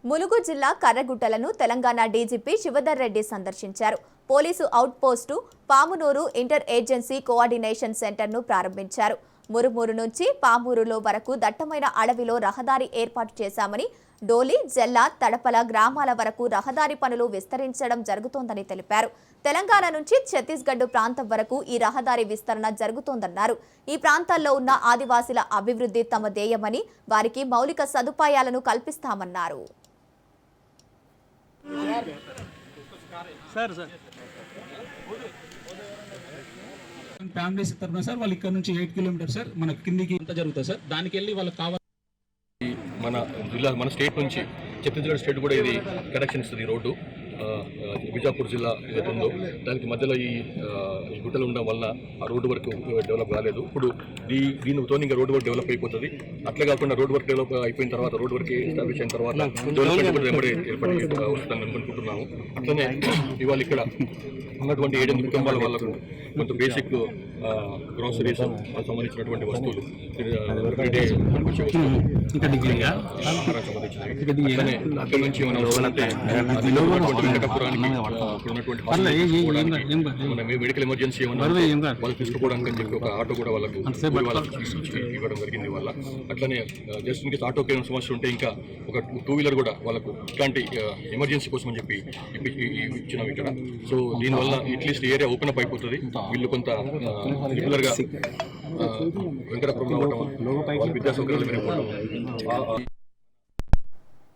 ములుగు జిల్లా కర్రగుట్టలను తెలంగాణ డీజీపీ శివధర్ రెడ్డి సందర్శించారు. Police out post Pamunuru inter agency coordination సెంటర్ను ప్రారంభించారు. మురుమూరు నుంచి పామూరులో వరకు దట్టమైన అడవిలో రహదారి ఏర్పాటు చేశామని, డోలి, జెల్లా, తడపల గ్రామాల వరకు రహదారి పనులు విస్తరించడం జరుగుతోందని తెలిపారు. తెలంగాణ నుంచి ఛత్తీస్గఢ్ ప్రాంతం వరకు ఈ రహదారి విస్తరణ జరుగుతోందన్నారు. ఈ ప్రాంతాల్లో ఉన్న ఆదివాసీల అభివృద్ధి తమ ధ్యేయమని, వారికి మౌలిక సదుపాయాలను కల్పిస్తామన్నారు. ఫ్యామిలీస్ తరపున సార్ వాళ్ళు ఇక్కడ నుంచి 8 కిలోమీటర్స్ సార్ మన కిందికి అంతా జరుగుతుంది సార్. దానికి వెళ్ళి వాళ్ళకి కావాలి మన జిల్లా మన స్టేట్ నుంచి ఛత్తీస్గఢ్ స్టేట్ కూడా ఇది కనెక్షన్ ఇస్తుంది. రోడ్డు బిజాపూర్ జిల్లా ఏదైతే ఉందో దానికి మధ్యలో ఈ గుట్టలు ఉండడం వల్ల ఆ రోడ్డు వర్క్ డెవలప్ కాలేదు. ఇప్పుడు దీనితో ఇంకా రోడ్డు వర్క్ డెవలప్ అయిపోతుంది. అట్లే కాకుండా రోడ్ వర్క్ డెవలప్ అయిపోయిన తర్వాత రోడ్ వర్క్ ఎస్టాబ్లిష్ అయిన తర్వాత డెవలప్మెంట్ వెంబడి ఏర్పడి వస్తుందని అనుకుంటున్నాము. అట్లనే ఇవాళ ఇక్కడ ఉన్నటువంటి 8 కుటుంబాల వాళ్ళకు కొంత బేసిక్ గ్రోసరీస్ సంబంధించినటువంటి వస్తువులు అక్కడి నుంచి మనం మెడికల్ ఎమర్జెన్సీ ఏమన్నా వాళ్ళు తీసుకోవడానికి అని చెప్పి ఒక ఆటో కూడా వాళ్ళకు ఇవ్వడం జరిగింది. వాళ్ళ అట్లనే జస్ట్ ఇన్కేస్ ఆటోకి ఏమైనా సమస్య ఉంటే ఇంకా ఒక 2 వీలర్ కూడా వాళ్ళకు ఇట్లాంటి ఎమర్జెన్సీ కోసం అని చెప్పి ఇచ్చినాం ఇక్కడ. సో దీనివల్ల అట్లీస్ట్ ఏరియా ఓపెన్ అప్ అయిపోతుంది. వీళ్ళు కొంత రెగ్యులర్గా వెంకటపురం రావడం, విద్యా సౌకర్యాలు మెరుగుపడడం.